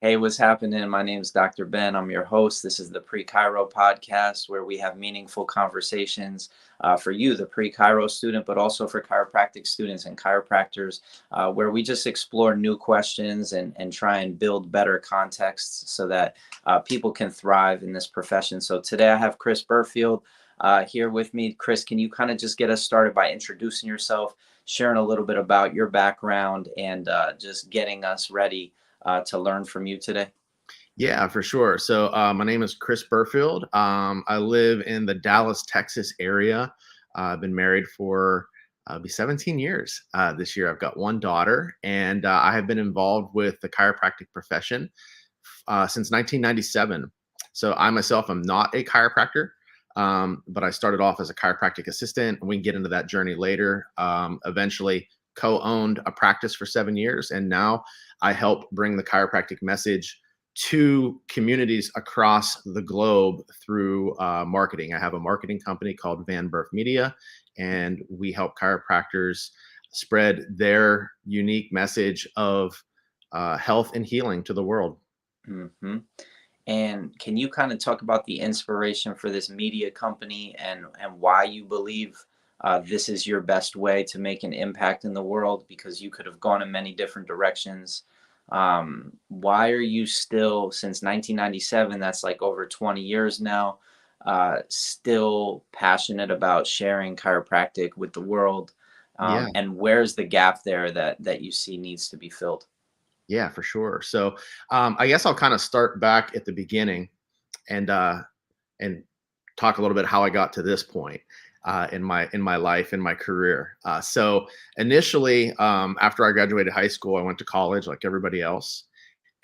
Hey, what's happening? My name is Dr. Ben. I'm your host. This is the Pre-Chiro podcast where we have meaningful conversations for you, the pre-Chiro student, but also for chiropractic students and chiropractors, where we just explore new questions and try and build better contexts so that people can thrive in this profession. So today I have Chris Burfield here with me. Chris, can you kind of just get us started by introducing yourself, sharing a little bit about your background, and just getting us ready to learn from you today? Yeah, for sure. So my name is Chris Burfield. I live in the Dallas, Texas area. I've been married for be 17 years this year. I've got one daughter, and I have been involved with the chiropractic profession since 1997. So I myself am not a chiropractor, but I started off as a chiropractic assistant, and we can get into that journey later. Eventually, co-owned a practice for 7 years, and now I help bring the chiropractic message to communities across the globe through marketing. I have a marketing company called Van Burf Media, and we help chiropractors spread their unique message of health and healing to the world. hmm And can you kind of talk about the inspiration for this media company and why you believe this is your best way to make an impact in the world? Because you could have gone in many different directions. Why are you still, since 1997, that's like over 20 years now, still passionate about sharing chiropractic with the world? Yeah, And where's the gap there that you see needs to be filled? yeah, for sure. So I guess I'll kind of start back at the beginning and and talk a little bit how I got to this point in my life in my career. So initially, after I graduated high school, I went to college like everybody else,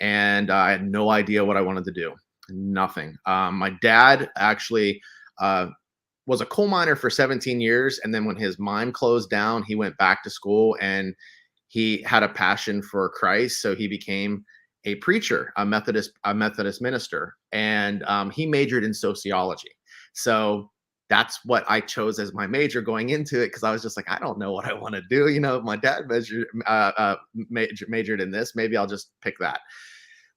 and I had no idea what I wanted to do. Nothing. My dad actually was a coal miner for 17 years, and then when his mine closed down, he went back to school and he had a passion for Christ, so he became a preacher, a Methodist minister, and he majored in sociology. So that's what I chose as my major going into it because I was just like, I don't know what I want to do. My dad majored in this. Maybe I'll just pick that.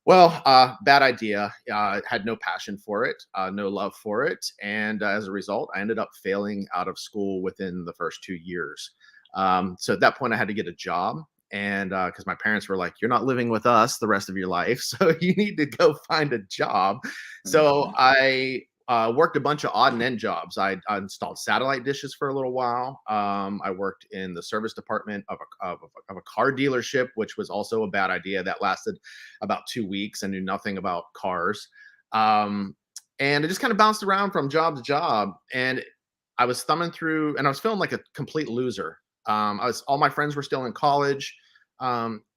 Well, bad idea. Had no passion for it, no love for it, and as a result, I ended up failing out of school within the first 2 years. So at that point, I had to get a job, and because my parents were like, "You're not living with us the rest of your life, so you need to go find a job." So Mhm. I worked a bunch of odd and end jobs. I installed satellite dishes for a little while. I worked in the service department of a car dealership, which was also a bad idea. That lasted about 2 weeks. I knew nothing about cars. Um, and I just kind of bounced around from job to job. And I was thumbing through and I was feeling like a complete loser. All my friends were still in college.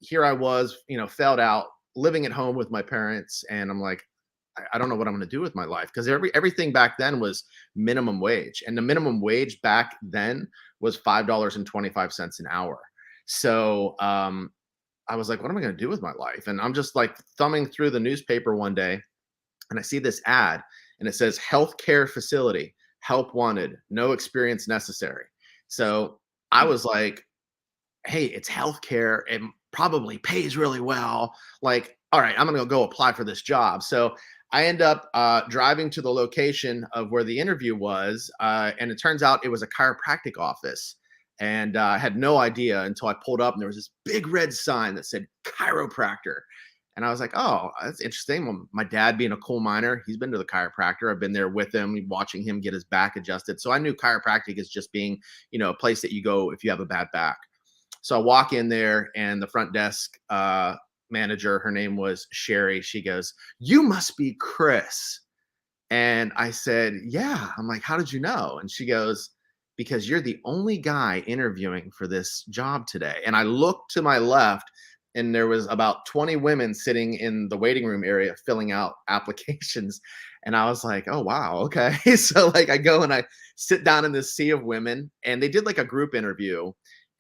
Here I was, failed out, living at home with my parents. And I'm like, I don't know what I'm going to do with my life because everything back then was minimum wage, and the minimum wage back then was $5.25 an hour. So I was like, what am I going to do with my life? And I'm just like thumbing through the newspaper one day, and I see this ad, and it says healthcare facility, help wanted, no experience necessary. So I was like, hey, it's healthcare. It probably pays really well. Like, all right, I'm gonna go apply for this job. So I end up driving to the location of where the interview was, and it turns out it was a chiropractic office. And I had no idea until I pulled up, and there was this big red sign that said chiropractor. And I was like, oh, that's interesting. Well, my dad being a coal miner, he's been to the chiropractor. I've been there with him, watching him get his back adjusted. So I knew chiropractic is just being, a place that you go if you have a bad back. So I walk in there, and the front desk manager, her name was Sherry. She goes, "You must be Chris." And I said, "Yeah." I'm like, "How did you know?" And she goes, "Because you're the only guy interviewing for this job today." And I looked to my left, and there was about 20 women sitting in the waiting room area filling out applications. And I was like, "Oh, wow. Okay." So like I go and I sit down in this sea of women, and they did like a group interview.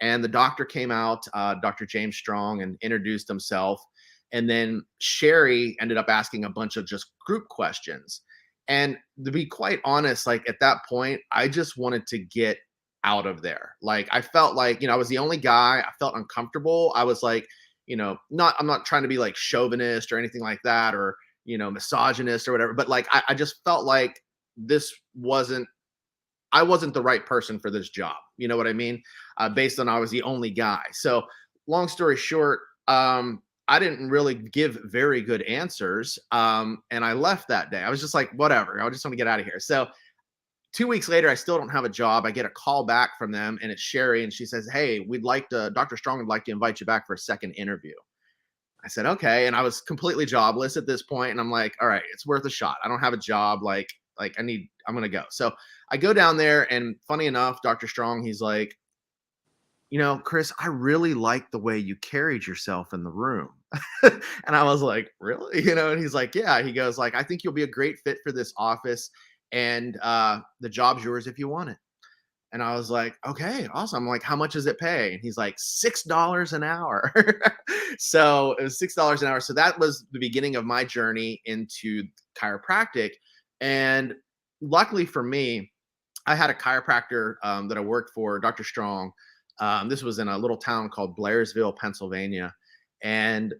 And the doctor came out, Dr. James Strong, and introduced himself. And then Sherry ended up asking a bunch of just group questions. And to be quite honest, like at that point, I just wanted to get out of there. Like I felt like, I was the only guy. I felt uncomfortable. I was like, I'm not trying to be like chauvinist or anything like that, or, misogynist or whatever, but like, I just felt like I wasn't the right person for this job. You know what I mean? Based on I was the only guy. So long story short, I didn't really give very good answers. And I left that day. I was just like, whatever, I just want to get out of here. So 2 weeks later, I still don't have a job. I get a call back from them, and it's Sherry, and she says, "Hey, Dr. Strong would like to invite you back for a second interview." I said, "Okay." And I was completely jobless at this point, and I'm like, "All right, it's worth a shot. I don't have a job. I'm going to go." So I go down there, and funny enough, Dr. Strong, he's like, "Chris, I really like the way you carried yourself in the room." And I was like, "Really?" And he's like, "Yeah." He goes like, "I think you'll be a great fit for this office, and the job's yours if you want it." And I was like, "Okay, awesome." I'm like, "How much does it pay?" And he's like, $6 an hour. So it was $6 an hour. So that was the beginning of my journey into chiropractic. And luckily for me, I had a chiropractor that I worked for, Dr. Strong. This was in a little town called Blairsville, Pennsylvania. And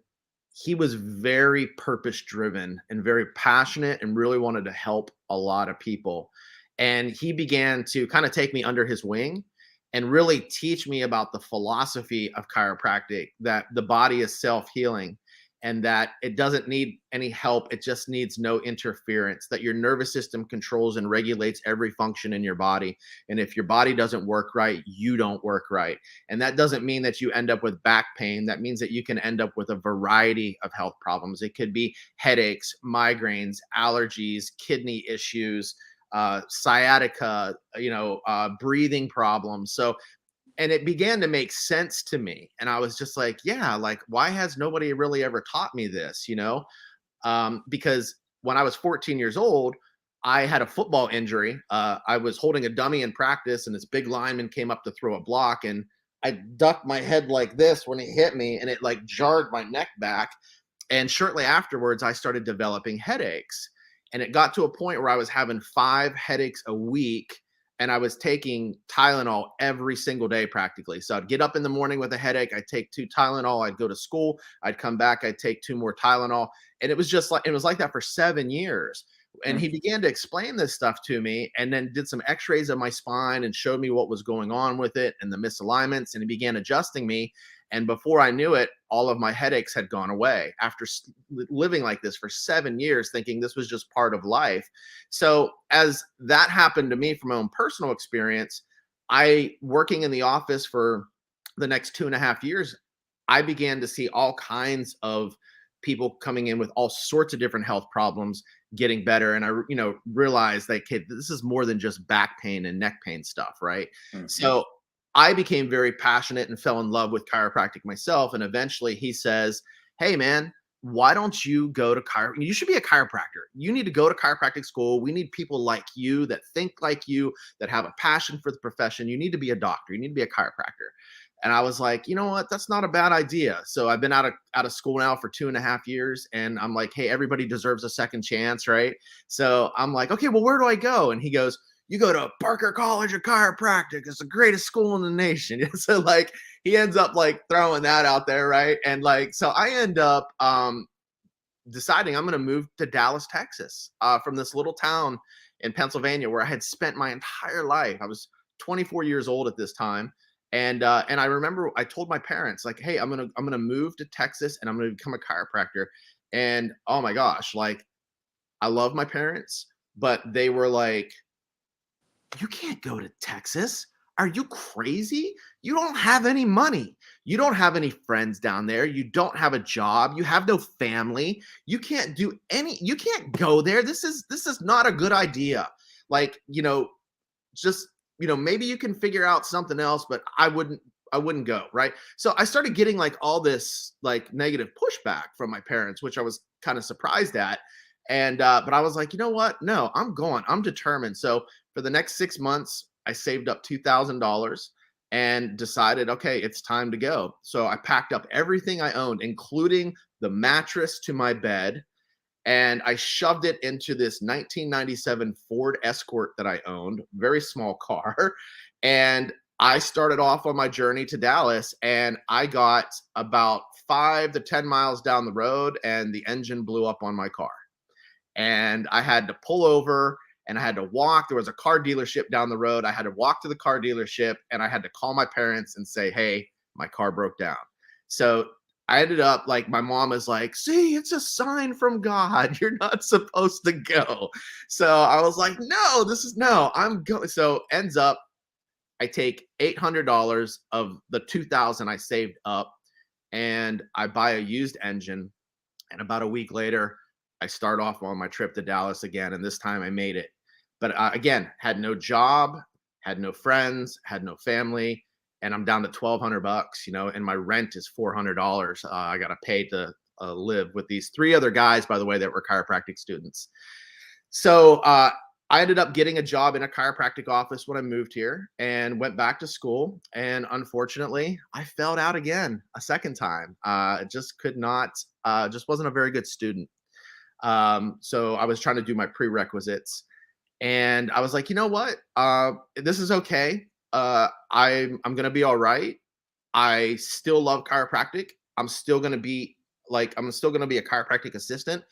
he was very purpose driven and very passionate and really wanted to help a lot of people. And he began to kind of take me under his wing and really teach me about the philosophy of chiropractic, that the body is self-healing and that it doesn't need any help. It just needs no interference, that your nervous system controls and regulates every function in your body. And if your body doesn't work right, you don't work right. And that doesn't mean that you end up with back pain. That means that you can end up with a variety of health problems. It could be headaches, migraines, allergies, kidney issues, sciatica, breathing problems. So, and it began to make sense to me. And I was just like, yeah, like, why has nobody really ever taught me this? Because when I was 14 years old, I had a football injury. I was holding a dummy in practice, and this big lineman came up to throw a block, and I ducked my head like this when he hit me, and it like jarred my neck back. And shortly afterwards, I started developing headaches. And it got to a point where I was having 5 headaches a week, and I was taking Tylenol every single day practically. So I'd get up in the morning with a headache, I'd take 2 Tylenol, I'd go to school, I'd come back, I'd take 2 more Tylenol. And it was like that for 7 years. And he began to explain this stuff to me, and then did some x-rays of my spine and showed me what was going on with it and the misalignments, and he began adjusting me. And before I knew it, all of my headaches had gone away after living like this for 7 years, thinking this was just part of life. So as that happened to me from my own personal experience, working in the office for the next 2.5 years, I began to see all kinds of people coming in with all sorts of different health problems getting better. And I, realized that, okay, this is more than just back pain and neck pain stuff, right? So I became very passionate and fell in love with chiropractic myself. And eventually he says, "Hey man, why don't you go to you should be a chiropractor. You need to go to chiropractic school. We need people like you, that think like you, that have a passion for the profession. You need to be a doctor. You need to be a chiropractor." And I was like, you know what? That's not a bad idea. So I've been out of school now for 2.5 years, and I'm like, hey, everybody deserves a second chance, right? So I'm like, okay, well, where do I go? And he goes, "You go to Parker College of Chiropractic. It's the greatest school in the nation." So like, he ends up like throwing that out there, right? And like, so I end up deciding I'm going to move to Dallas, Texas, from this little town in Pennsylvania where I had spent my entire life. I was 24 years old at this time. And I remember I told my parents, like, "Hey, I'm gonna move to Texas, and I'm gonna become a chiropractor." And oh my gosh, like, I love my parents, but they were like, "You can't go to Texas. Are you crazy? You don't have any money. You don't have any friends down there. You don't have a job. You have no family. You can't you can't go there. This is not a good idea. Like, just, maybe you can figure out something else, but I wouldn't go." Right. So I started getting like all this like negative pushback from my parents, which I was kind of surprised at. And but I was like, you know what? No, I'm going. I'm determined. So for the next 6 months, I saved up $2,000 and decided, okay, it's time to go. So I packed up everything I owned, including the mattress to my bed, and I shoved it into this 1997 Ford Escort that I owned, very small car. And I started off on my journey to Dallas, and I got about 5 to 10 miles down the road and the engine blew up on my car. And I had to pull over and I had to walk. There was a car dealership down the road. I had to walk to the car dealership and I had to call my parents and say, hey, my car broke down. So I ended up like, my mom is like, see, it's a sign from God. You're not supposed to go. So I was like, no, I'm going. So ends up, I take $800 of the 2,000 I saved up and I buy a used engine. And about a week later, I start off on my trip to Dallas again. And this time I made it. But again, had no job, had no friends, had no family. And I'm down to $1,200, and my rent is $400. I got to pay to live with these 3 other guys, by the way, that were chiropractic students. So I ended up getting a job in a chiropractic office when I moved here and went back to school. And unfortunately, I failed out again a second time. Just could not, just wasn't a very good student. So I was trying to do my prerequisites and I was like, you know what? This is okay. I'm going to be all right. I still love chiropractic. I'm still going to be a chiropractic assistant.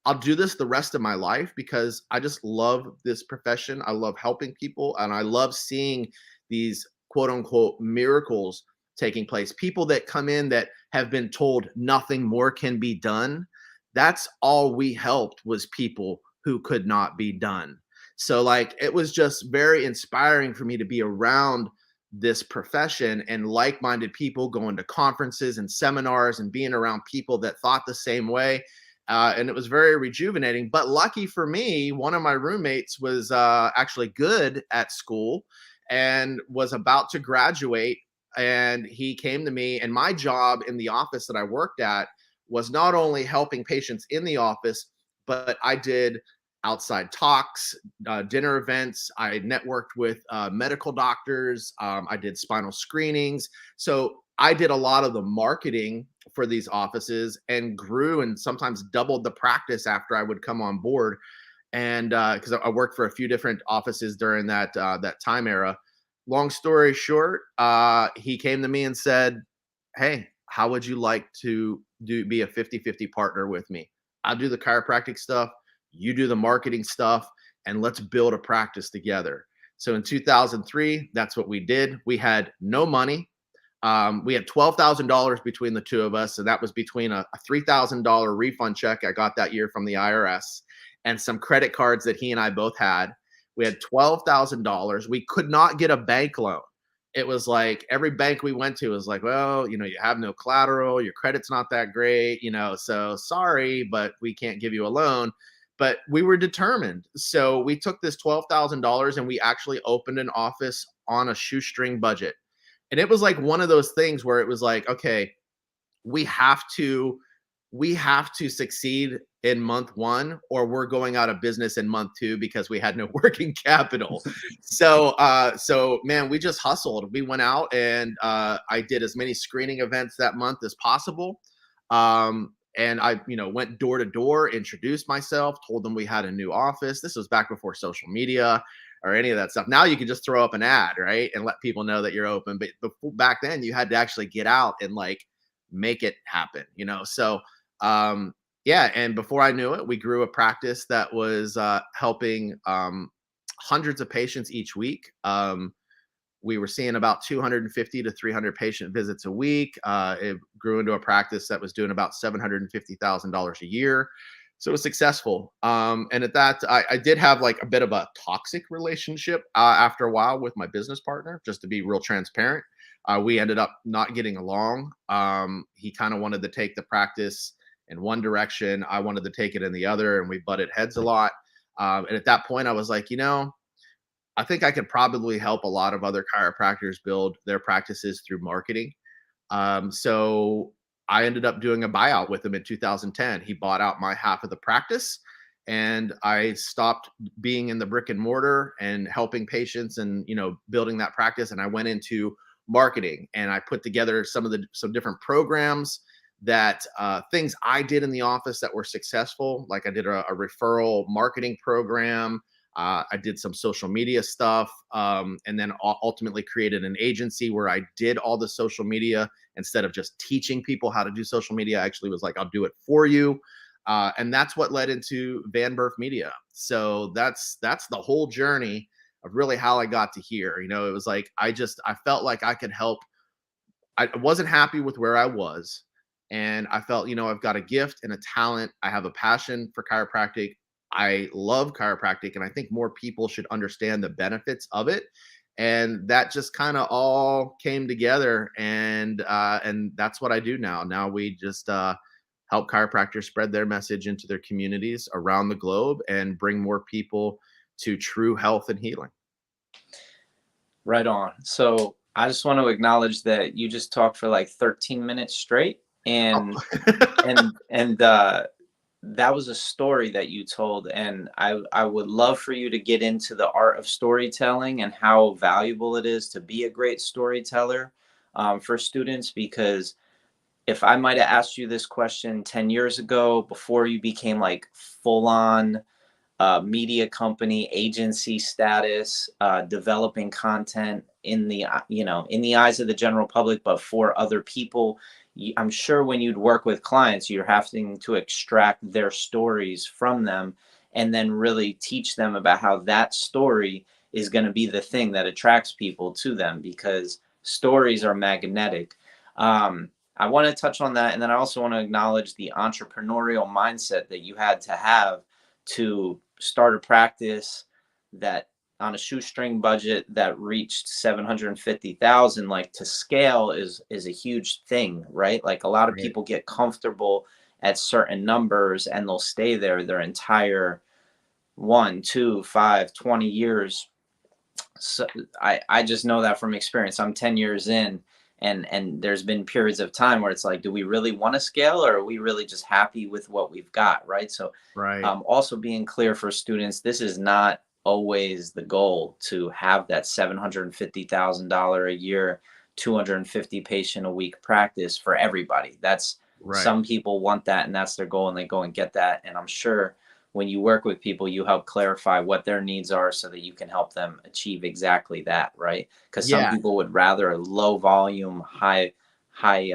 I'll do this the rest of my life because I just love this profession. I love helping people and I love seeing these quote unquote miracles taking place. People that come in that have been told nothing more can be done. That's all we helped was people who could not be done. So like it was just very inspiring for me to be around this profession and like-minded people, going to conferences and seminars and being around people that thought the same way. And it was very rejuvenating. But lucky for me, one of my roommates was actually good at school and was about to graduate. And he came to me, and my job in the office that I worked at was not only helping patients in the office, but I did outside talks, dinner events. I networked with medical doctors. I did spinal screenings. So I did a lot of the marketing for these offices and grew and sometimes doubled the practice after I would come on board. And because I worked for a few different offices during that time era. Long story short, he came to me and said, hey, how would you like to be a 50-50 partner with me? I'll do the chiropractic stuff. You do the marketing stuff, and let's build a practice together. So in 2003, that's what we did. We had no money. We had $12,000 between the two of us. And that was between a $3,000 refund check I got that year from the IRS and some credit cards that he and I both had. We had $12,000. We could not get a bank loan. It was like every bank we went to was like, well, you have no collateral. Your credit's not that great, so sorry, but we can't give you a loan. But we were determined. So we took this $12,000 and we actually opened an office on a shoestring budget. And it was like one of those things where it was like, okay, we have to succeed in month 1 or we're going out of business in month 2 because we had no working capital. So man, we just hustled. We went out and I did as many screening events that month as possible. And I, went door to door, introduced myself, told them we had a new office. This was back before social media or any of that stuff. Now you can just throw up an ad, right? And let people know that you're open. But back then you had to actually get out and like make it happen, So, yeah. And before I knew it, we grew a practice that was helping hundreds of patients each week. We were seeing about 250 to 300 patient visits a week. It grew into a practice that was doing about $750,000 a year. So it was successful. And at that, I did have like a bit of a toxic relationship after a while with my business partner, just to be real transparent. We ended up not getting along. He kind of wanted to take the practice in one direction. I wanted to take it in the other, and we butted heads a lot. And at that point, I was like, I think I could probably help a lot of other chiropractors build their practices through marketing. So I ended up doing a buyout with him in 2010. He bought out my half of the practice and I stopped being in the brick and mortar and helping patients and, building that practice. And I went into marketing and I put together some different programs that things I did in the office that were successful. Like I did a referral marketing program. I did some social media stuff, and then ultimately created an agency where I did all the social media instead of just teaching people how to do social media. I actually was like, I'll do it for you. And that's what led into Van Burf Media. So that's the whole journey of really how I got to here. It was like I felt like I could help. I wasn't happy with where I was, and I felt, I've got a gift and a talent. I have a passion for chiropractic. I love chiropractic, and I think more people should understand the benefits of it. And that just kind of all came together, and that's what I do now. Now we just help chiropractors spread their message into their communities around the globe and bring more people to true health and healing. Right on. So I just want to acknowledge that you just talked for like 13 minutes straight, and Oh. that was a story that you told, and I would love for you to get into the art of storytelling and how valuable it is to be a great storyteller for students. Because if I might have asked you this question 10 years ago, before you became like full on media company agency status, developing content in the in the eyes of the general public, but for other people, I'm sure when you'd work with clients, you're having to extract their stories from them and then really teach them about how that story is going to be the thing that attracts people to them, because stories are magnetic. I want to touch on that, and then I also want to acknowledge the entrepreneurial mindset that you had to have to start a practice that on a shoestring budget that reached 750,000. Like, to scale is a huge thing, right? Like, a lot of Right. people get comfortable at certain numbers and they'll stay there their entire 1, 2, 5, 20 years. So I just know that from experience. I'm 10 years in, and there's been periods of time where it's like, do we really want to scale, or are we really just happy with what we've got, right? So Right. also being clear for students, this is not always the goal to have that $750,000 a year, 250 patient a week practice for everybody. That's, Right. some people want that and that's their goal and they go and get that. And I'm sure when you work with people, you help clarify what their needs are so that you can help them achieve exactly that, right? Because some Yeah. people would rather a low volume, high High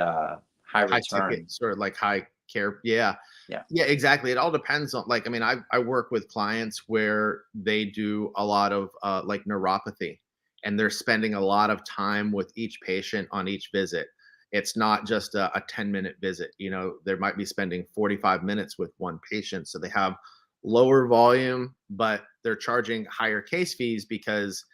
ticket, return. sort of like high care. Yeah. Yeah. Yeah, exactly. It all depends on, like, I mean, I work with clients where they do a lot of like neuropathy, and they're spending a lot of time with each patient on each visit. It's not just a 10-minute visit. They might be spending 45 minutes with one patient. So they have lower volume, but they're charging higher case fees because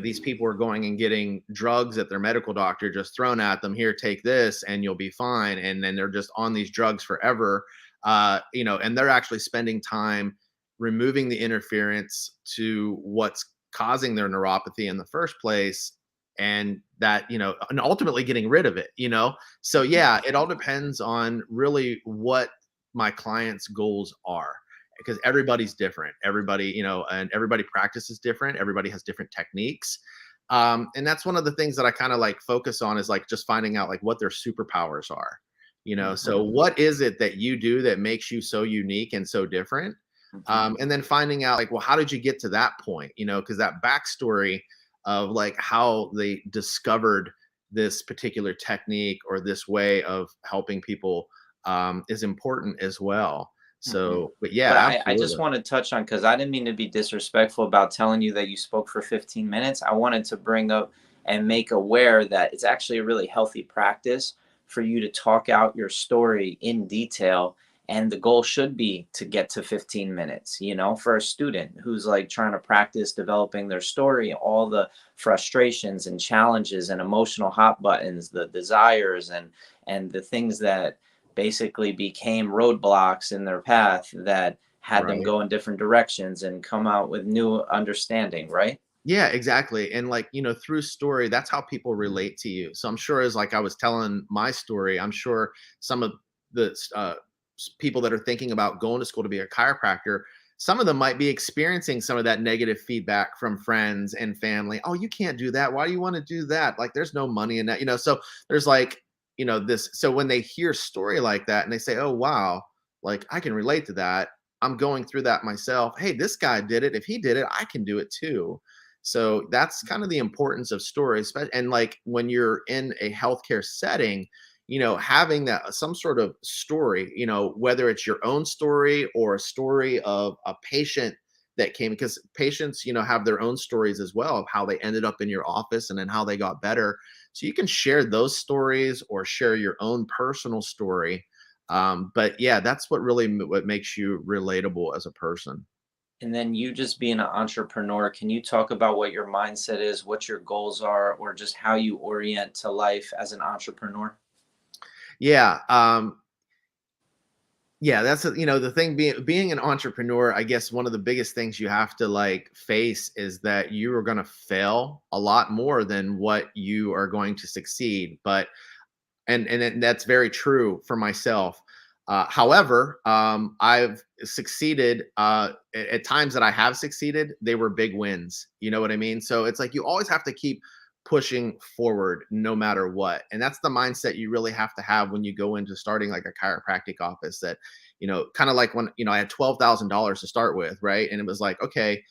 these people are going and getting drugs that their medical doctor just thrown at them. Here, take this and you'll be fine. And then they're just on these drugs forever. And they're actually spending time removing the interference to what's causing their neuropathy in the first place, and that, and ultimately getting rid of it. So yeah, it all depends on really what my clients' goals are, because everybody's different. And everybody practices different. Everybody has different techniques. And that's one of the things that I kind of like focus on, is like just finding out like what their superpowers are. So Mhm. what is it that you do that makes you so unique and so different? Mhm. And then finding out like, well, how did you get to that point? Because that backstory of like how they discovered this particular technique or this way of helping people is important as well. Mhm. So, but yeah, But I just absolutely. want to touch on, because I didn't mean to be disrespectful about telling you that you spoke for 15 minutes. I wanted to bring up and make aware that it's actually a really healthy practice for you to talk out your story in detail. And the goal should be to get to 15 minutes, for a student who's like trying to practice developing their story, all the frustrations and challenges and emotional hot buttons, the desires and the things that basically became roadblocks in their path that had them Right. go in different directions and come out with new understanding, right? Yeah, exactly. And like, through story, that's how people relate to you. So I'm sure, as like I was telling my story, I'm sure some of the people that are thinking about going to school to be a chiropractor, some of them might be experiencing some of that negative feedback from friends and family. Oh, you can't do that. Why do you want to do that? Like, there's no money in that. So there's like, this. So when they hear a story like that and they say, oh, wow, like I can relate to that. I'm going through that myself. Hey, this guy did it. If he did it, I can do it too. So that's kind of the importance of stories. And like when you're in a healthcare setting, having that some sort of story, whether it's your own story or a story of a patient that came, because patients, have their own stories as well of how they ended up in your office and then how they got better. So you can share those stories or share your own personal story. But yeah, that's what really what makes you relatable as a person. And then you just being an entrepreneur, can you talk about what your mindset is, what your goals are, or just how you orient to life as an entrepreneur? Yeah. Yeah, that's the thing, being an entrepreneur, I guess one of the biggest things you have to like face is that you are going to fail a lot more than what you are going to succeed. But that's very true for myself. However, I've succeeded at times that I have succeeded. They were big wins. You know what I mean? So it's like you always have to keep pushing forward no matter what. And that's the mindset you really have to have when you go into starting like a chiropractic office. That, kind of like when, I had $12,000 to start with, right? And it was like, okay,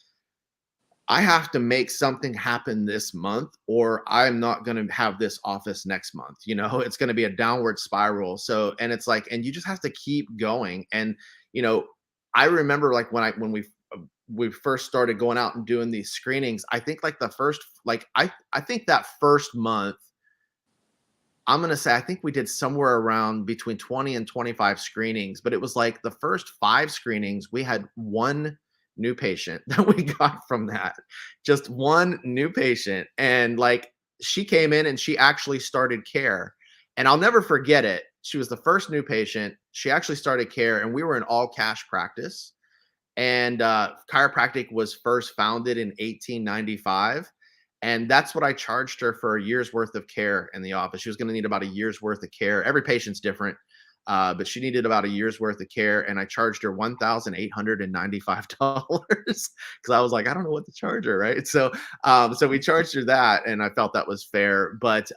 I have to make something happen this month, or I'm not going to have this office next month. It's going to be a downward spiral. So, and it's like, and you just have to keep going. And, you know, I remember like when we first started going out and doing these screenings, I think like the first, like, I think that first month, I'm going to say, I think we did somewhere around between 20 and 25 screenings, but it was like the first 5 screenings, we had one new patient that we got from that. Just one new patient. And like she came in and she actually started care. And I'll never forget it. She was the first new patient. She actually started care, and we were an all cash practice. And chiropractic was first founded in 1895. And that's what I charged her for a year's worth of care in the office. She was going to need about a year's worth of care. Every patient's different, but she needed about a year's worth of care. And I charged her $1,895 because I was like, I don't know what to charge her, right? So we charged her that, and I felt that was fair. But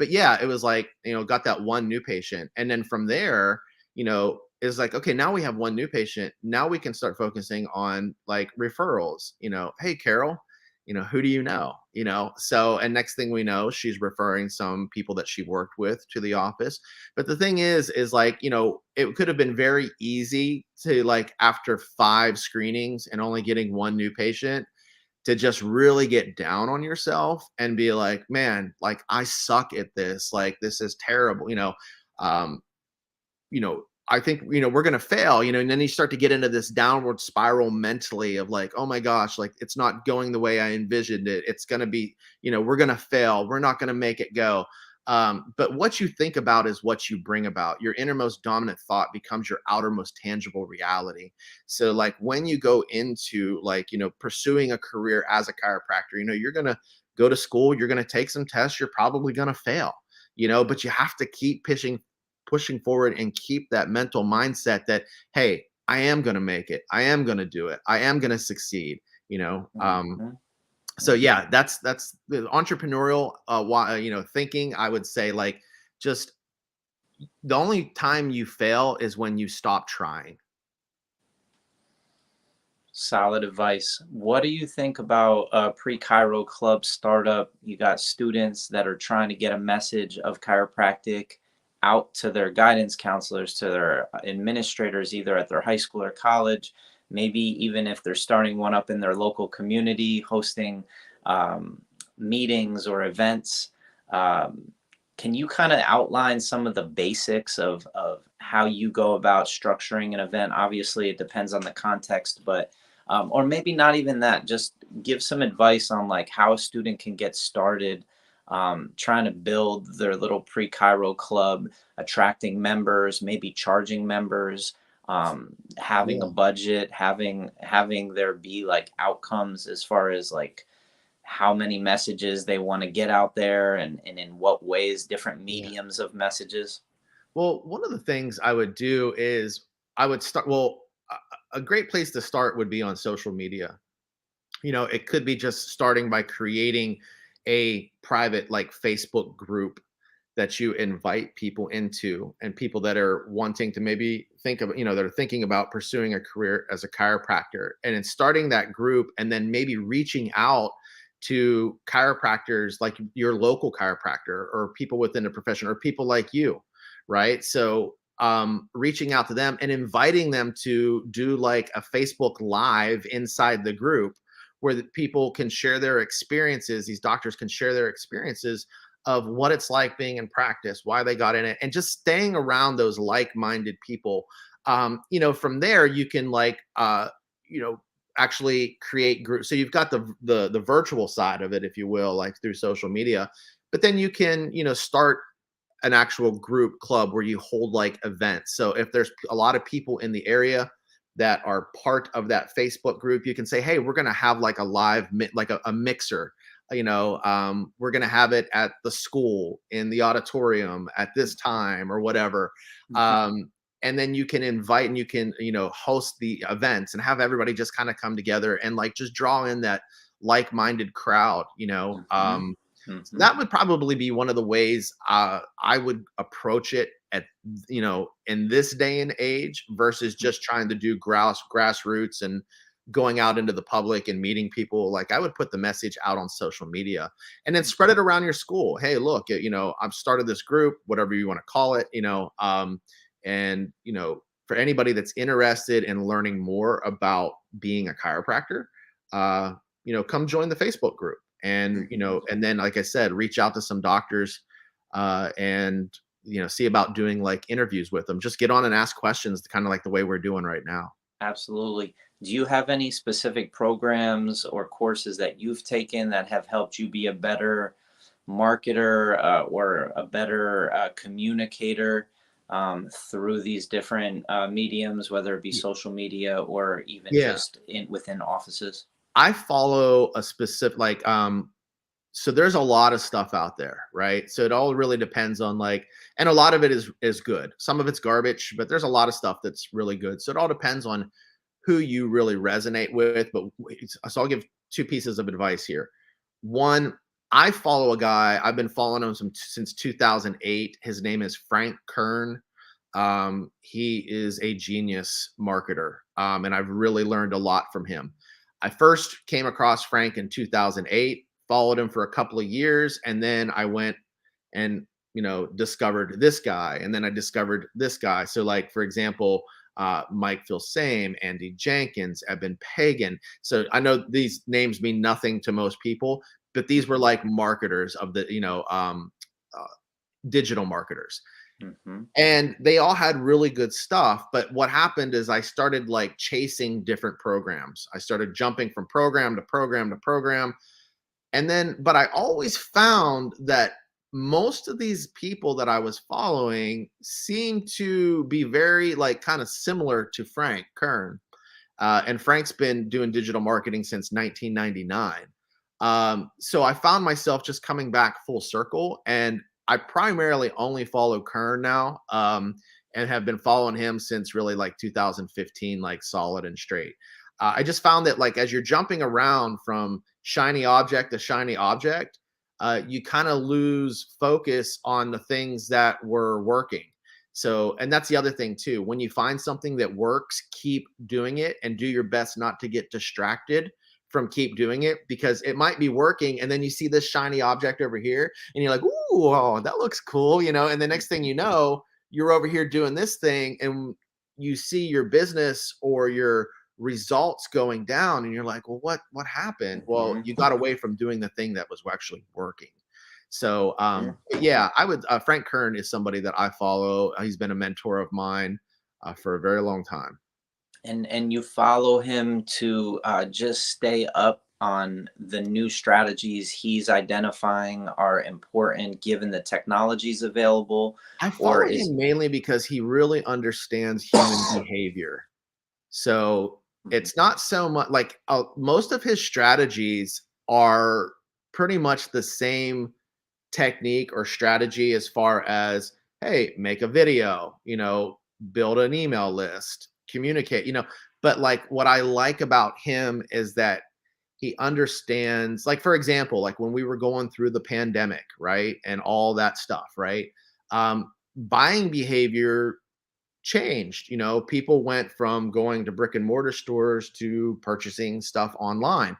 yeah, it was like, got that one new patient, and then from there, is like, okay, now we have one new patient. Now we can start focusing on like referrals. Hey, Carol, who do you know? So, and next thing we know, she's referring some people that she worked with to the office. But the thing is like, it could have been very easy to like after 5 screenings and only getting one new patient to just really get down on yourself and be like, man, like I suck at this. Like this is terrible. Um, I think, we're going to fail, and then you start to get into this downward spiral mentally of like, oh my gosh, like it's not going the way I envisioned it. It's going to be, we're going to fail. We're not going to make it go. But what you think about is what you bring about. Your innermost dominant thought becomes your outermost tangible reality. So like when you go into like, pursuing a career as a chiropractor, you're going to go to school, you're going to take some tests, you're probably going to fail, but you have to keep pushing forward and keep that mental mindset that, hey, I am going to make it, I am going to do it, I am going to succeed. Mhm. So yeah, that's the entrepreneurial thinking. I would say like, just the only time you fail is when you stop trying. Solid advice. What do you think about a pre-Chiro club startup? You got students that are trying to get a message of chiropractic out to their guidance counselors, to their administrators, either at their high school or college, maybe even if they're starting one up in their local community, hosting um, meetings or events. Um, can you kind of outline some of the basics of how you go about structuring an event? Obviously, it depends on the context, but or maybe not even that. Just give some advice on like how a student can get started trying to build their little pre-Chiro club, attracting members, maybe charging members, having a Yeah. budget, having there be like outcomes as far as like how many messages they want to get out there and in what ways, different Yeah. mediums of messages. Well, one of the things I would do is I would start. Well, a great place to start would be on social media. It could be just starting by creating a private like Facebook group that you invite people into, and people that are wanting to maybe think of, that are thinking about pursuing a career as a chiropractor, and in starting that group and then maybe reaching out to chiropractors like your local chiropractor or people within the profession or people like you. right? So reaching out to them and inviting them to do like a Facebook Live inside the group where the people can share their experiences. These doctors can share their experiences of what it's like being in practice, why they got in it, and just staying around those like-minded people. From there you can you know, actually create groups. So you've got the virtual side of it, if you will, like through social media, but then you can, start an actual group club where you hold like events. So if there's a lot of people in the area that are part of that Facebook group, you can say, hey, we're going to have like a live, like a mixer. We're going to have it at the school in the auditorium at this time or whatever. Mhm. And then you can invite and you can, host the events and have everybody just kind of come together and like just draw in that like-minded crowd. Mhm. Mhm. That would probably be one of the ways I would approach it in this day and age versus just trying to do grassroots and going out into the public and meeting people. Like I would put the message out on social media and then spread it around your school. Hey, look, I've started this group, whatever you want to call it, and for anybody that's interested in learning more about being a chiropractor, come join the Facebook group and Mhm. and then like I said, reach out to some doctors and see about doing like interviews with them. Just get on and ask questions, kind of like the way we're doing right now. Absolutely. Do you have any specific programs or courses that you've taken that have helped you be a better marketer or a better communicator through these different mediums, whether it be Y- social media or even yeah, just within offices? I follow a specific so there's a lot of stuff out there, right? So it all really depends on and a lot of it is good. Some of it's garbage, but there's a lot of stuff that's really good. So it all depends on who you really resonate with. But so I'll give two pieces of advice here. One, I follow a guy. I've been following him since 2008. His name is Frank Kern. He is a genius marketer, and I've really learned a lot from him. I first came across Frank in 2008, followed him for a couple of years, and then I went and discovered this guy, and then I discovered this guy. So, like for example, Mike Filsame, Andy Jenkins, Eben Pagan. So I know these names mean nothing to most people, but these were like marketers of the uh, digital marketers, Hmm. and they all had really good stuff. But what happened is I started like chasing different programs. I started jumping from program to program to program, and then, but I always found that most of these people that I was following seemed to be very like kind of similar to Frank Kern. And Frank's been doing digital marketing since 1999. So I found myself just coming back full circle, and I primarily only follow Kern now, and have been following him since really like 2015, like solid and straight. I just found that like as you're jumping around from shiny object to shiny object, you kind of lose focus on the things that were working. So, and that's the other thing too. When you find something that works, keep doing it and do your best not to get distracted from keep doing it, because it might be working and then you see this shiny object over here and you're like, ooh, oh, that looks cool, and the next thing you know, you're over here doing this thing and you see your business or your results going down and you're like, well, what happened? Well, Hmm. you got away from doing the thing that was actually working. So, Yeah. yeah, I would. Frank Kern is somebody that I follow. He's been a mentor of mine for a very long time. And you follow him to just stay up on the new strategies he's identifying are important given the technologies available, I or follow is him mainly because he really understands human behavior. So Mhm. it's not so much like most of his strategies are pretty much the same technique or strategy as far as, hey, make a video, build an email list, communicate, but like what I like about him is that he understands, like for example, like when we were going through the pandemic, right, and all that stuff, right, buying behavior changed. People went from going to brick and mortar stores to purchasing stuff online.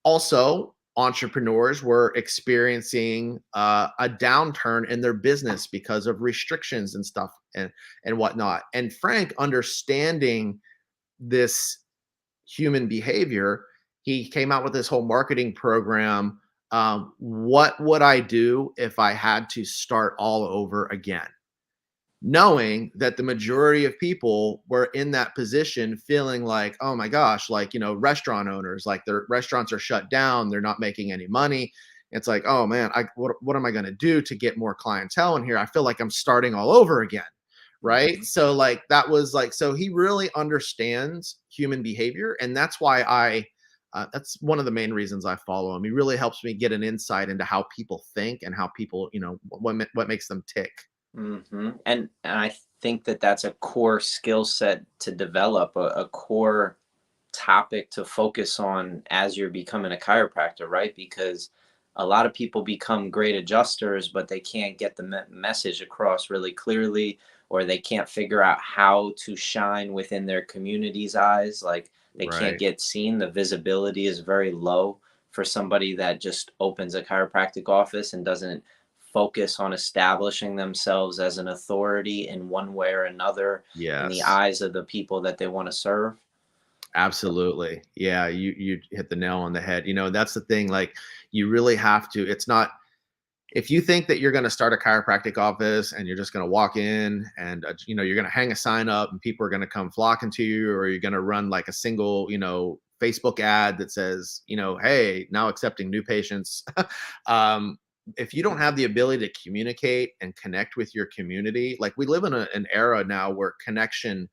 Also, entrepreneurs were experiencing a downturn in their business because of restrictions and stuff and whatnot. And Frank, understanding this human behavior, he came out with this whole marketing program. What would I do if I had to start all over again? Knowing that the majority of people were in that position feeling like, oh my gosh, like, restaurant owners, like their restaurants are shut down, they're not making any money. It's like, oh man, what am I going to do to get more clientele in here? I feel like I'm starting all over again. Right. So like that was like, so he really understands human behavior. And that's why that's one of the main reasons I follow him. He really helps me get an insight into how people think and how people, what makes them tick. And I think that that's a core skill set to develop, a core topic to focus on as you're becoming a chiropractor, right? Because a lot of people become great adjusters, but they can't get the message across really clearly, or they can't figure out how to shine within their community's eyes. Like they can't Right. get seen. The visibility is very low for somebody that just opens a chiropractic office and doesn't focus on establishing themselves as an authority in one way or another in the Yes. eyes of the people that they want to serve. Absolutely. Yeah, you hit the nail on the head. That's the thing, like, you really have to, it's not, if you think that you're going to start a chiropractic office and you're just going to walk in and you're going to hang a sign up and people are going to come flocking to you, or you're going to run like a single, Facebook ad that says, hey, now accepting new patients. If you don't have the ability to communicate and connect with your community, like we live in an era now where connection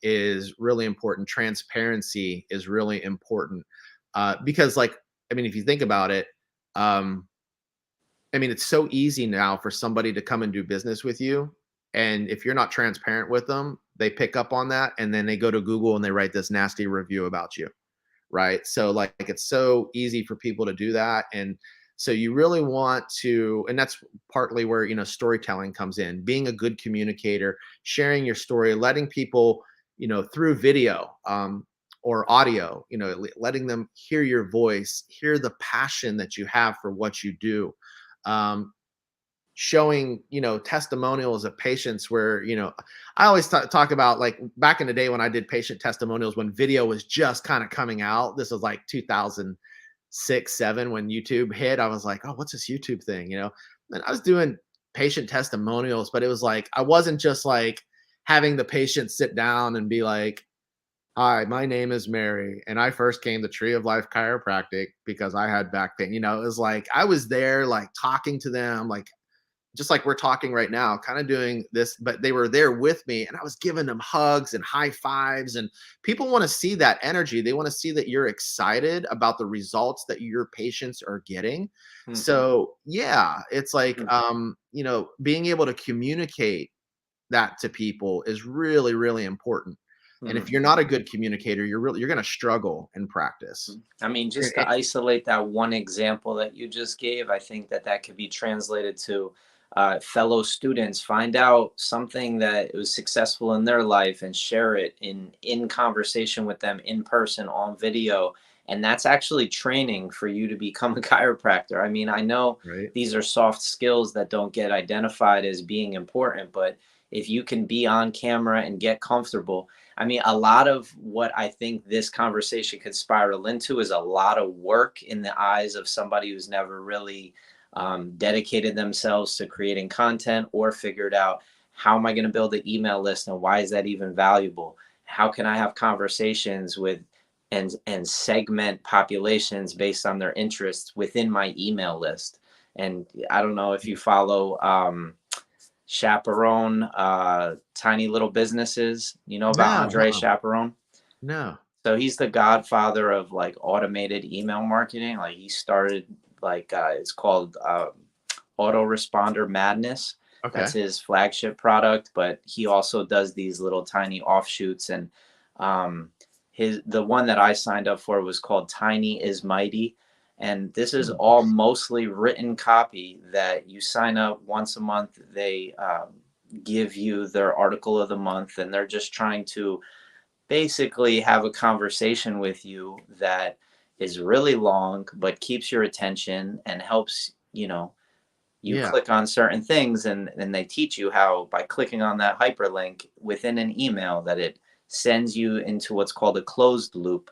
is really important. Transparency is really important. Because like, I mean, if you think about it, um, I mean, it's so easy now for somebody to come and do business with you. And if you're not transparent with them, they pick up on that and then they go to Google and they write this nasty review about you. Right. So, like, it's so easy for people to do that. And so, you really want to, and that's partly where, storytelling comes in, being a good communicator, sharing your story, letting people, through video, or audio, letting them hear your voice, hear the passion that you have for what you do. Um, Showing testimonials of patients where I always talk about, like, back in the day when I did patient testimonials, when video was just kind of coming out. This was like 2006, 7, when YouTube hit. I was like, oh, what's this YouTube thing, and I was doing patient testimonials, but it was like I wasn't just like having the patient sit down and be like, hi, my name is Mary, and I first came to Tree of Life Chiropractic because I had back pain. It was like I was there, like, talking to them, like, just like we're talking right now, kind of doing this, but they were there with me and I was giving them hugs and high fives. And people want to see that energy. They want to see that you're excited about the results that your patients are getting. Mhm. So yeah, it's like, Mhm. being able to communicate that to people is really, really important. And if Mhm. you're not a good communicator, you're going to struggle in practice. I mean, just to isolate that one example that you just gave, I think that that could be translated to fellow students. Find out something that was successful in their life and share it in conversation with them in person on video. And that's actually training for you to become a chiropractor. I mean, I know Right. these are soft skills that don't get identified as being important, but if you can be on camera and get comfortable, I mean, a lot of what I think this conversation could spiral into is a lot of work in the eyes of somebody who's never really dedicated themselves to creating content or figured out, how am I going to build an email list and why is that even valuable? How can I have conversations with and segment populations based on their interests within my email list? And I don't know if you follow Chaperone, Tiny Little Businesses. You know about No, Andre Chaperone? no. So he's the godfather of like automated email marketing. Like he started like it's called Autoresponder Madness. That's Okay. his flagship product, but he also does these little tiny offshoots. And um, the one that I signed up for was called Tiny is Mighty. And this is Hmm. all mostly written copy that you sign up once a month. They give you their article of the month, and they're just trying to basically have a conversation with you that is really long, but keeps your attention and helps, you Yeah. click on certain things, and they teach you how, by clicking on that hyperlink within an email, that it sends you into what's called a closed loop,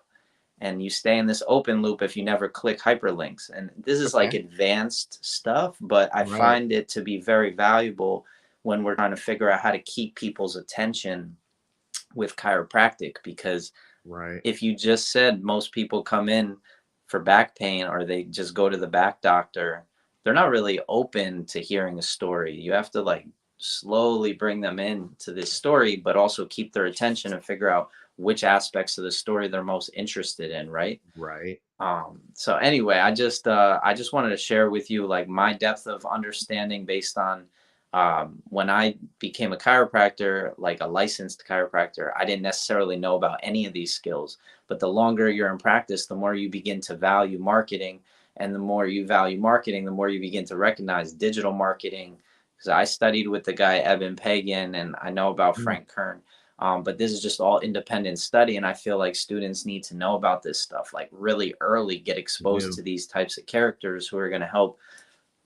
and you stay in this open loop if you never click hyperlinks. And this is like Okay. advanced stuff, but I Right. find it to be very valuable when we're trying to figure out how to keep people's attention with chiropractic, because Right. if you just said most people come in for back pain, or they just go to the back doctor, they're not really open to hearing a story. You have to like slowly bring them in to this story, but also keep their attention and figure out which aspects of the story they're most interested in, right? Right. So anyway, I just wanted to share with you like my depth of understanding based on when I became a chiropractor, like a licensed chiropractor. I didn't necessarily know about any of these skills, but the longer you're in practice, the more you begin to value marketing, and the more you value marketing, the more you begin to recognize digital marketing. Because I studied with the guy Evan Pagan, and I know about Mm. Frank Kern. But this is just all independent study, and I feel like students need to know about this stuff like really early, get I exposed do. to these types of characters who are going to help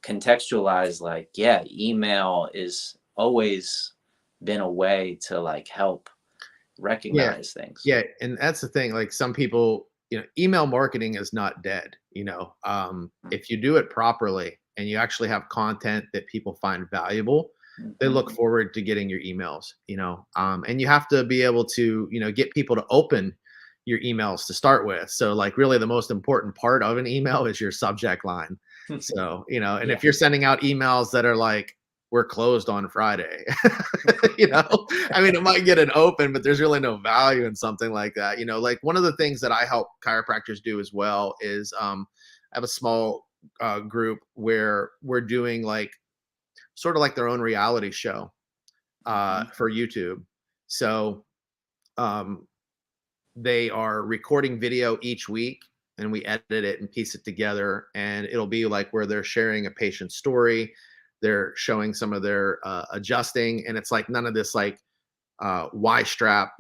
contextualize, like, yeah, email is always been a way to like help Yeah. recognize things. Yeah, and that's the thing, like, some people, email marketing is not dead, if you do it properly and you actually have content that people find valuable, they Mhm. look forward to getting your emails, and you have to be able to, get people to open your emails to start with. So, like, really the most important part of an email is your subject line. So, and Yeah. if you're sending out emails that are like, "We're closed on Friday," I mean, it might get it open, but there's really no value in something like that. Like, one of the things that I help chiropractors do as well is, I have a small group where we're doing like sort of like their own reality show Mhm. for YouTube. So um, they are recording video each week, and we edit it and piece it together, and it'll be like where they're sharing a patient's story. They're showing some of their adjusting, and it's like none of this like Y strap,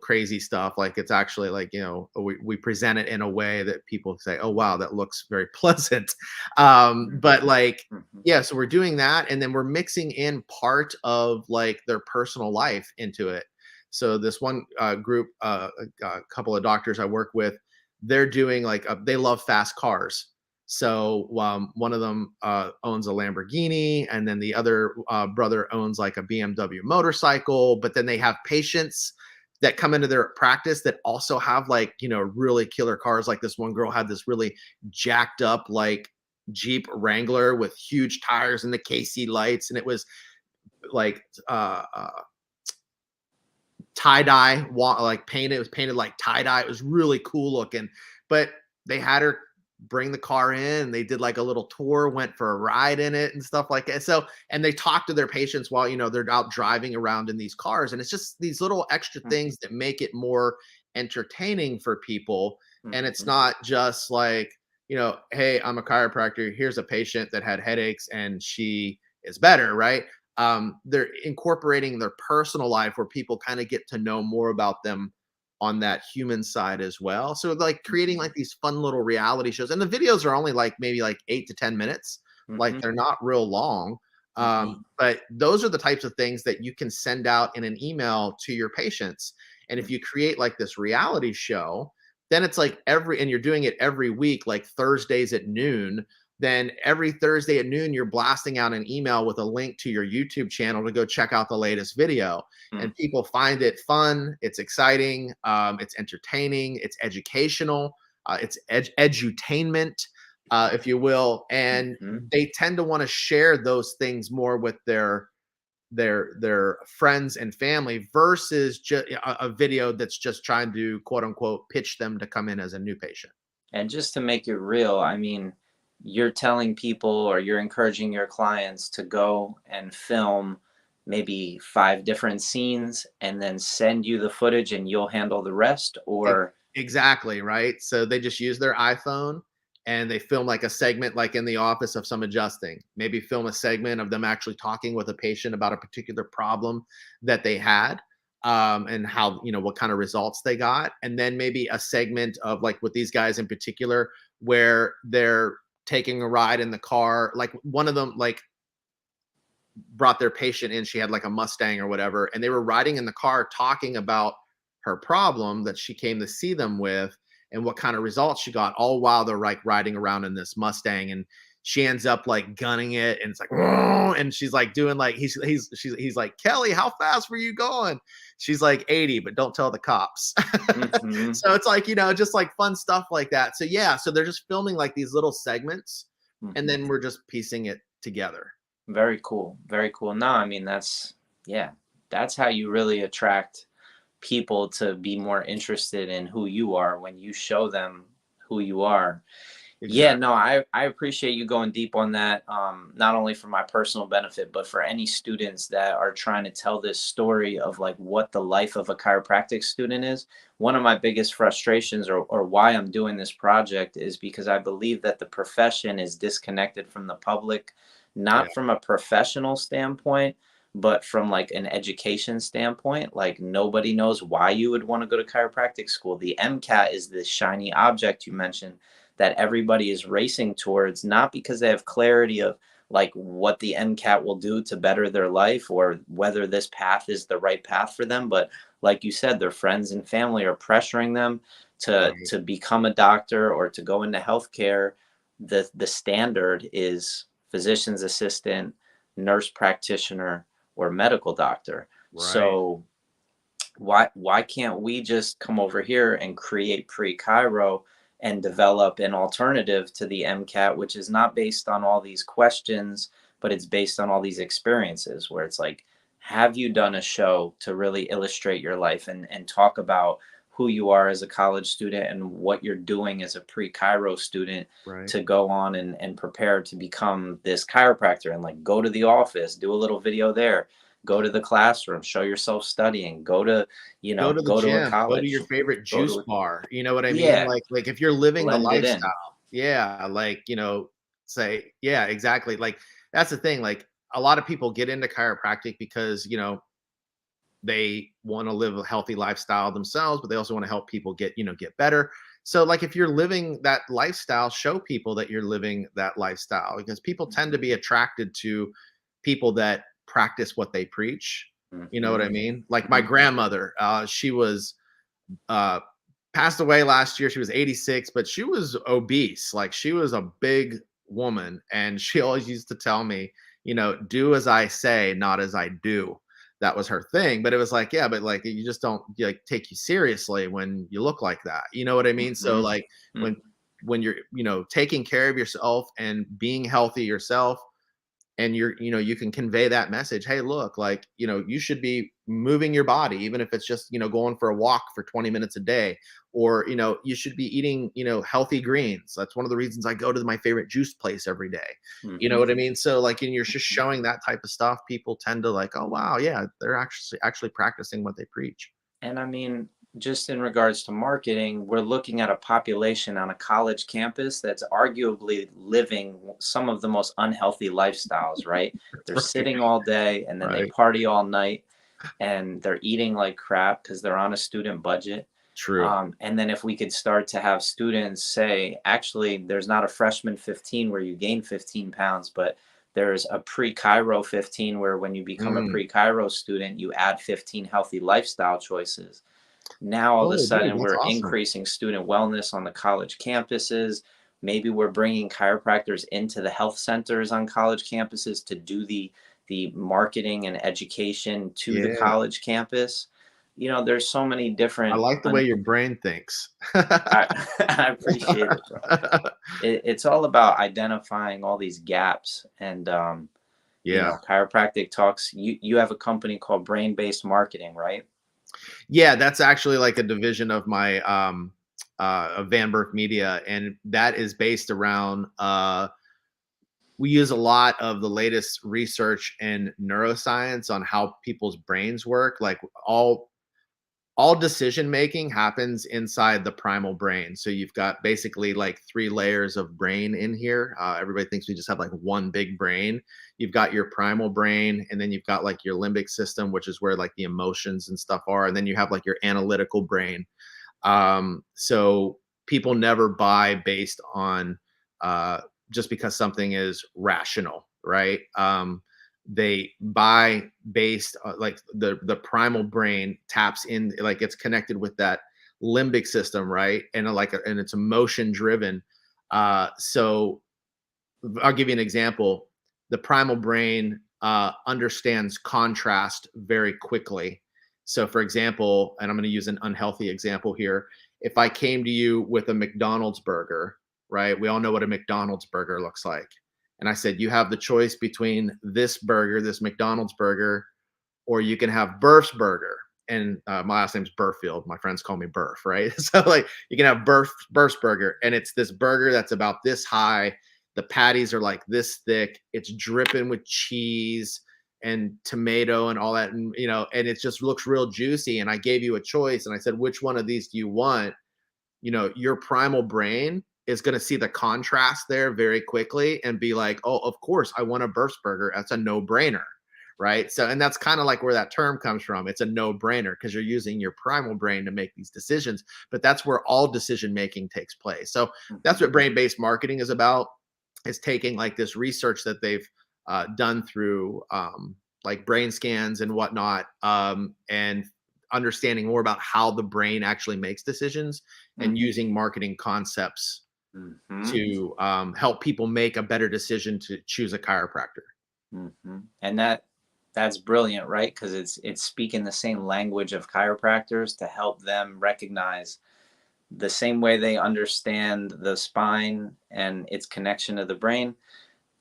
crazy stuff. Like, it's actually like, we present it in a way that people say, "Oh, wow, that looks very pleasant." But Mhm. like, Mhm. yeah, so we're doing that. And then we're mixing in part of like their personal life into it. So this one group, a couple of doctors I work with, they're doing like, they love fast cars. So one of them owns a Lamborghini, and then the other brother owns like a BMW motorcycle. But then they have patients that come into their practice that also have like, really killer cars. Like, this one girl had this really jacked up like Jeep Wrangler with huge tires and the KC lights, and it was like tie dye, like painted. It was painted like tie dye. It was really cool looking. But they had her bring the car in. They did like a little tour, went for a ride in it and stuff like that. So, and they talk to their patients while they're out driving around in these cars, and it's just these little extra Mhm. things that make it more entertaining for people. And it's Mhm. not just like, hey, I'm a chiropractor. Here's a patient that had headaches and she is better, right? They're incorporating their personal life where people kind of get to know more about them on that human side as well. So, like, creating Mhm. like these fun little reality shows, and the videos are only like maybe like 8 to 10 minutes. Like, Mhm. they're not real long. Mhm. But those are the types of things that you can send out in an email to your patients. And if Mhm. you create like this reality show, then it's like and you're doing it every week, like Thursdays at noon, then every Thursday at noon, you're blasting out an email with a link to your YouTube channel to go check out the latest video. Mhm. And people find it fun, it's exciting, it's entertaining, it's educational, it's edutainment, if you will. And Mhm. they tend to want to share those things more with their friends and family versus just a video that's just trying to quote unquote pitch them to come in as a new patient. And just to make it real, I mean, you're telling people, or you're encouraging your clients to go and film maybe 5 different scenes and then send you the footage and you'll handle the rest, E or exactly, right? So they just use their iPhone and they film like a segment like in the office of some adjusting. Maybe film a segment of them actually talking with a patient about a particular problem that they had. and how, what kind of results they got. And then maybe a segment of like with these guys in particular, where they're taking a ride in the car. Like one of them, like brought their patient in. She had like a Mustang or whatever, and they were riding in the car talking about her problem that she came to see them with and what kind of results she got, all while they're like riding around in this Mustang. And she ends up like gunning it, and it's like, "Whoa," and she's like doing like he's like, Kelly, how fast were you going? She's like 80, but don't tell the cops. Mm-hmm. So it's like, just like fun stuff like that. So yeah, so they're just filming like these little segments, and Mm-hmm. then we're just piecing it together. Very cool. Very cool. No, I mean, yeah, that's how you really attract people to be more interested in who you are when you show them who you are. Yeah, Exactly. no, I appreciate you going deep on that, not only for my personal benefit, but for any students that are trying to tell this story of like what the life of a chiropractic student is. One of my biggest frustrations, or why I'm doing this project, is because I believe that the profession is disconnected from the public, Yeah. not from a professional standpoint, but from like an education standpoint. Like nobody knows why you would want to go to chiropractic school. The MCAT is this shiny object you mentioned that everybody is racing towards, not because they have clarity of like what the MCAT will do to better their life or whether this path is the right path for them, but like you said, their friends and family are pressuring them Right. to become a doctor or to go into healthcare. The standard is physician's assistant, nurse practitioner, or medical doctor. Right. So why can't we just come over here and create pre-Cairo and develop an alternative to the MCAT, which is not based on all these questions, but it's based on all these experiences where it's like, have you done a show to really illustrate your life and talk about who you are as a college student and what you're doing as a pre-Cairo student Right. to go on and prepare to become this chiropractor, and like go to the office, do a little video there, go to the classroom, show yourself studying, Go to the go to a gym, go to college, your favorite go juice to, bar, you know what I mean? yeah, Like if you're living the blend it in. lifestyle, yeah, like, say yeah, exactly, like, that's the thing, like, a lot of people get into chiropractic because, they wanna live a healthy lifestyle themselves, but they also wanna help people get better. So, like, if you're living that lifestyle, show people that you're living that lifestyle, because people tend to be attracted to people that practice what they preach. You know what Mhm, I mean? Like my mhm. grandmother, she was uh, passed away last year. She was 86, but she was obese. Like she was a big woman. And she always used to tell me, do as I say, not as I do. That was her thing. But it was like, yeah, but like you just don't like take you seriously when you look like that. You know what I mean? So Mhm, like mhm. when when you're, taking care of yourself and being healthy yourself, and you can convey that message, hey, look, like, you should be moving your body, even if it's just, going for a walk for 20 minutes a day, or you should be eating, healthy greens. That's one of the reasons I go to my favorite juice place every day. You know Mhm, what I mean? So like, and you're just mhm. showing that type of stuff, people tend to like, oh wow, yeah, they're actually practicing what they preach. And I mean, just in regards to marketing, we're looking at a population on a college campus that's arguably living some of the most unhealthy lifestyles, right? They're Right. sitting all day and then they Right. party all night and they're eating like crap because they're on a student budget. True. And then if we could start to have students say, actually, there's not a freshman 15 where you gain 15 pounds, but there's a pre-Cairo 15 where when you become a Mm. pre-Cairo student, you add 15 healthy lifestyle choices. Now all of a Oh dude, sudden that's we're awesome. increasing student wellness on the college campuses. Maybe we're bringing chiropractors into the health centers on college campuses to do the marketing and education to the Yeah, college campus. There's so many I different like the way your brain thinks. I, I appreciate it, bro. It's all about identifying all these gaps, and Yeah. chiropractic talks. You have a company called Brain Based Marketing, right? Yeah, that's actually like a division of my of Van Burke Media, and that is based around we use a lot of the latest research in neuroscience on how people's brains work. Like all decision making happens inside the primal brain. So you've got basically like 3 layers of brain in here. Everybody thinks we just have like one big brain. You've got your primal brain, and then you've got like your limbic system, which is where like the emotions and stuff are. And then you have like your analytical brain. So people never buy based on just because something is rational, right? They buy based like the primal brain taps in, like it's connected with that limbic system, right? And and it's emotion driven. So I'll give you an example. The primal brain understands contrast very quickly. So, for example, and I'm going to use an unhealthy example here. If I came to you with a McDonald's burger, right? We all know what a McDonald's burger looks like. And I said, you have the choice between this burger, this McDonald's burger, or you can have Burf's burger. And my last name's Burfield. My friends call me Burf, right? So like you can have Burf's burger, and it's this burger that's about this high. The patties are like this thick. It's dripping with cheese and tomato and all that, and and it just looks real juicy. And I gave you a choice, and I said, which one of these do you want? Your primal brain is going to see the contrast there very quickly and be like, oh, of course, I want a Burf's burger. That's a no brainer. Right. So, and that's kind of like where that term comes from. It's a no brainer because you're using your primal brain to make these decisions. But that's where all decision making takes place. So that's what brain based marketing is about, is taking like this research that they've done through like brain scans and whatnot, and understanding more about how the brain actually makes decisions and using marketing concepts to help people make a better decision to choose a chiropractor. And that's brilliant, right? Because it's speaking the same language of chiropractors to help them recognize the same way they understand the spine and its connection to the brain.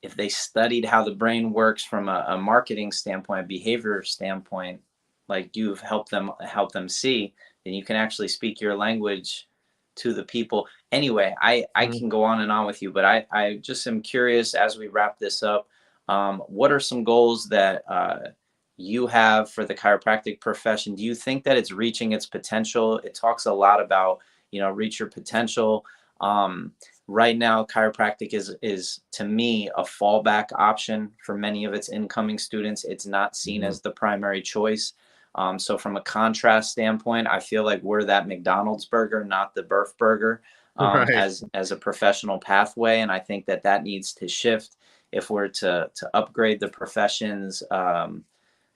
If they studied how the brain works from a marketing standpoint, a behavior standpoint, like you've helped them see, then you can actually speak your language to the people. Anyway, I can go on and on with you, but I just am curious as we wrap this up. What are some goals that you have for the chiropractic profession? Do you think that it's reaching its potential? It talks a lot about, reach your potential. Right now, chiropractic is to me a fallback option for many of its incoming students. It's not seen as the primary choice. So from a contrast standpoint, I feel like we're that McDonald's burger, not the Burf burger, Right. as a professional pathway. And I think that needs to shift if we're to upgrade the profession's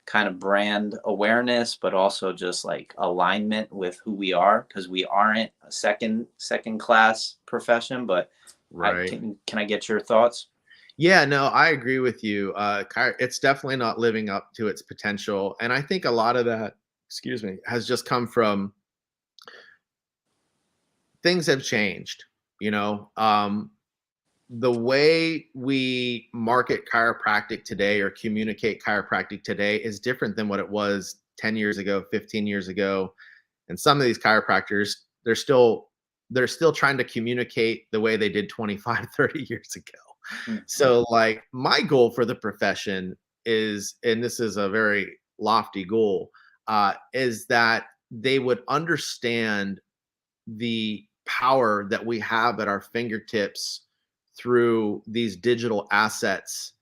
kind of brand awareness, but also just like alignment with who we are, because we aren't a second class profession. But Right. can I get your thoughts? Yeah, no, I agree with you. It's definitely not living up to its potential. And I think a lot of that, excuse me, has just come from things have changed, you know. The way we market chiropractic today or communicate chiropractic today is different than what it was 10 years ago, 15 years ago. And some of these chiropractors, they're still trying to communicate the way they did 25, 30 years ago. So like my goal for the profession is, and this is a very lofty goal, is that they would understand the power that we have at our fingertips through these digital assets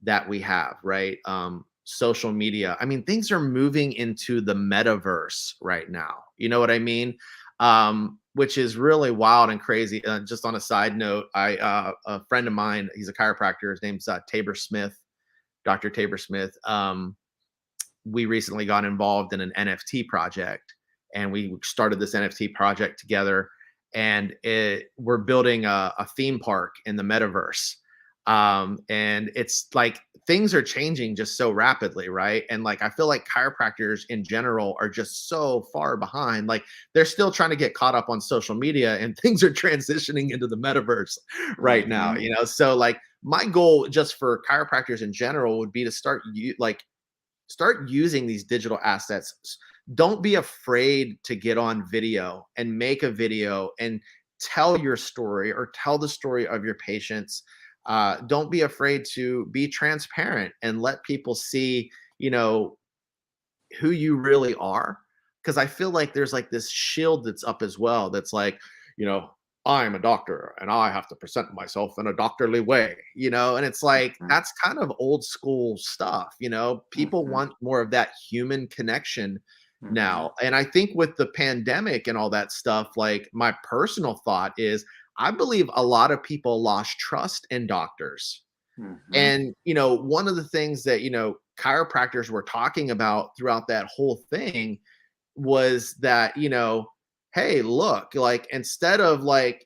that we have, right? Social media. I mean, things are moving into the metaverse right now. You know what I mean? Which is really wild and crazy. Just on a side note, a friend of mine, he's a chiropractor. His name's Tabor Smith, Dr. Tabor Smith. We recently got involved in an NFT project, and we started this NFT project together. And we're building a theme park in the metaverse. And it's like things are changing just so rapidly, right? And like I feel like chiropractors in general are just so far behind. Like they're still trying to get caught up on social media, and things are transitioning into the metaverse right now, you know? So like my goal just for chiropractors in general would be to start using these digital assets. Don't be afraid to get on video and make a video and tell your story or tell the story of your patients. Don't be afraid to be transparent and let people see, who you really are. because I feel like there's like this shield that's up as well. That's like, you know, I'm a doctor and I have to present myself in a doctorly way, and it's like, Mhm. that's kind of old school stuff. People Mhm. want more of that human connection Mhm. now. And I think with the pandemic and all that stuff, like, my personal thought is, I believe a lot of people lost trust in doctors. Mhm. And, one of the things that, chiropractors were talking about throughout that whole thing was that, hey, look, like, instead of, like,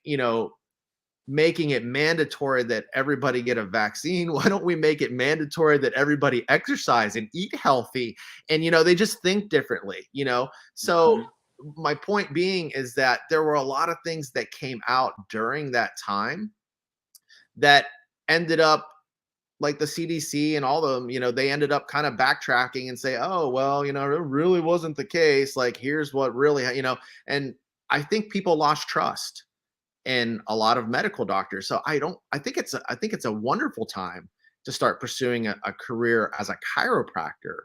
making it mandatory that everybody get a vaccine, why don't we make it mandatory that everybody exercise and eat healthy? And, they just think differently, So Mhm. my point being is that there were a lot of things that came out during that time that ended up, like, the CDC and all of them, they ended up kind of backtracking and say, oh, well, it really wasn't the case. Like, here's what really, and I think people lost trust in a lot of medical doctors. So I think it's a wonderful time to start pursuing a career as a chiropractor,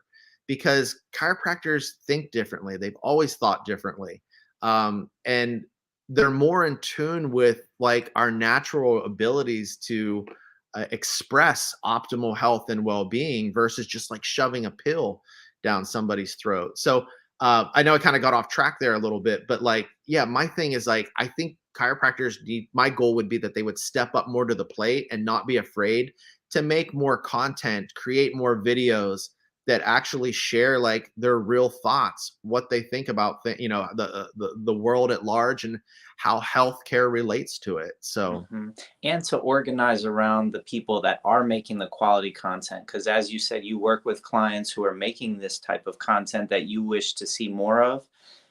because chiropractors think differently. They've always thought differently. And they're more in tune with, like, our natural abilities to express optimal health and well-being versus just like shoving a pill down somebody's throat. So I know I kind of got off track there a little bit, but, like, yeah, my thing is, like, I think chiropractors need, my goal would be that they would step up more to the plate and not be afraid to make more content, create more videos that actually share, like, their real thoughts, what they think about the world at large, and how healthcare relates to it. So Mhm. And to organize around the people that are making the quality content. Because as you said, you work with clients who are making this type of content that you wish to see more of.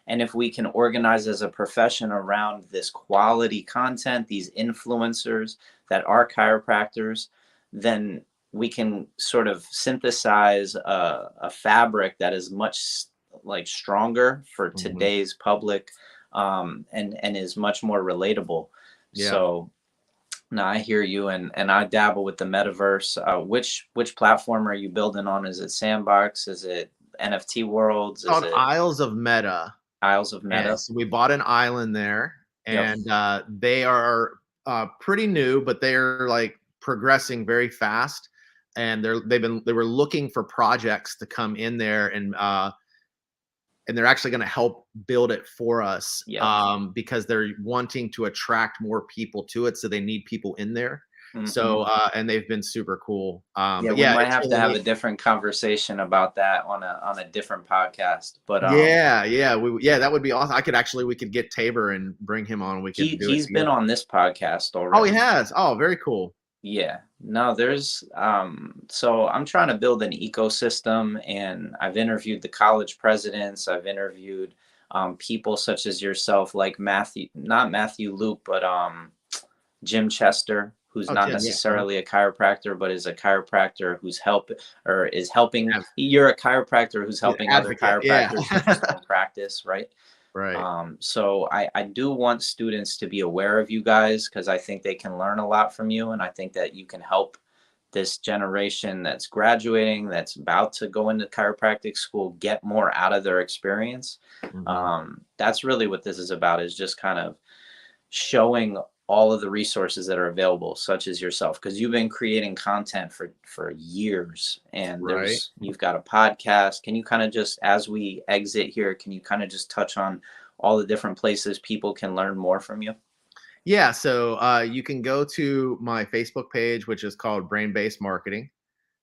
And if we can organize as a profession around this quality content, these influencers that are chiropractors, then we can sort of synthesize a fabric that is much like stronger for mhm, today's public, and is much more relatable. yeah. So no, I hear you, and I dabble with the metaverse. Which platform are you building on? Is it Sandbox? Is it NFT Worlds? Is Called it Isles of Meta. Isles of And Meta? so we bought an island there, Yep. and they are pretty new, but they're, like, progressing very fast. And they were looking for projects to come in there, and they're actually going to help build it for us, Yep. because they're wanting to attract more people to it, so they need people in there. Hmm. So and they've been super cool. Yeah, But we yeah, might it's have to really have a neat. different conversation about that on a different podcast. But Yeah, yeah, that would be awesome. We could get Tabor and bring him on. We could do it he's been together. on this podcast Oh, he already. has. Oh, very cool. Yeah. No, there's so I'm trying to build an ecosystem, and I've interviewed the college presidents, I've interviewed people such as yourself, like Matthew, not Matthew Luke, but Jim Chester, who's Oh, not Jim, yeah. Uh-huh. necessarily a chiropractor, but is a chiropractor who's help or is helping. Ad You're a chiropractor who's He's helping other advocate, yeah. chiropractors who just don't practice, right? Right. So I do want students to be aware of you guys, because I think they can learn a lot from you, and I think that you can help this generation that's graduating, that's about to go into chiropractic school, get more out of their experience. Mhm. That's really what this is about, is just kind of showing all of the resources that are available, such as yourself, because you've been creating content for years, and Right. you've got a podcast. Can you kind of just, as we exit here, can you kind of just touch on all the different places people can learn more from you? Yeah, so, you can go to my Facebook page, which is called Brain Based Marketing.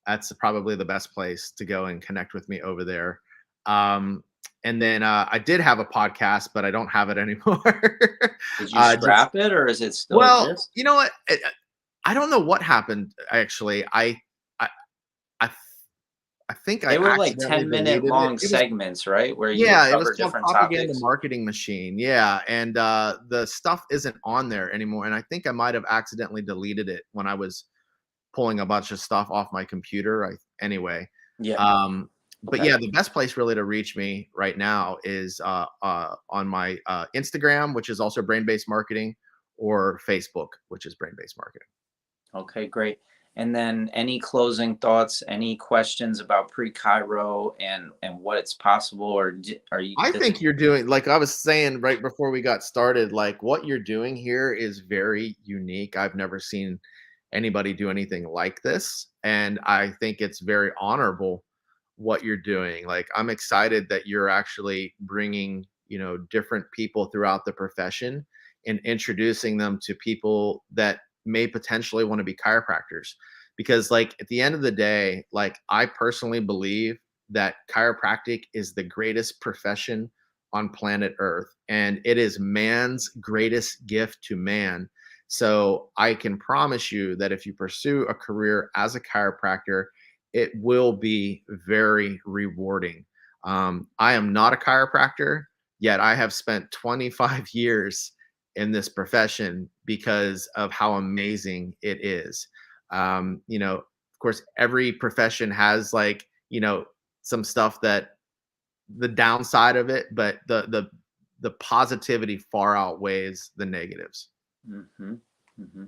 That's probably the best place to go and connect with me over there. And then, I did have a podcast, but I don't have it anymore. Did you Just scrap it, or is it still Well, exist? you know what? I don't know what happened, actually. I I I think I They were like accidentally 10-minute deleted it. long segments, right, where you would Yeah, it was cover called different Propaganda topics. Marketing Machine. Yeah, and the stuff isn't on there anymore. And I think I might have accidentally deleted it when I was pulling a bunch of stuff off my computer. Anyway, Yeah. um, but Okay. yeah, the best place really to reach me right now is on my Instagram, which is also Brain Based Marketing, or Facebook, which is Brain Based Marketing. Okay, great. And then any closing thoughts, any questions about pre-Chiro and what it's possible, or are you, I does it, think you're doing, like I was saying right before we got started, like what you're doing here is very unique. I've never seen anybody do anything like this. And I think it's very honorable what you're doing. Like I'm excited that you're actually bringing, different people throughout the profession and introducing them to people that may potentially want to be chiropractors. Because like at the end of the day, like I personally believe that chiropractic is the greatest profession on planet Earth, and it is man's greatest gift to man. So I can promise you that if you pursue a career as a chiropractor, it will be very rewarding. I am not a chiropractor, yet I have spent 25 years in this profession because of how amazing it is. Of course, every profession has like, some stuff that the downside of it, but the positivity far outweighs the negatives. hmm hmm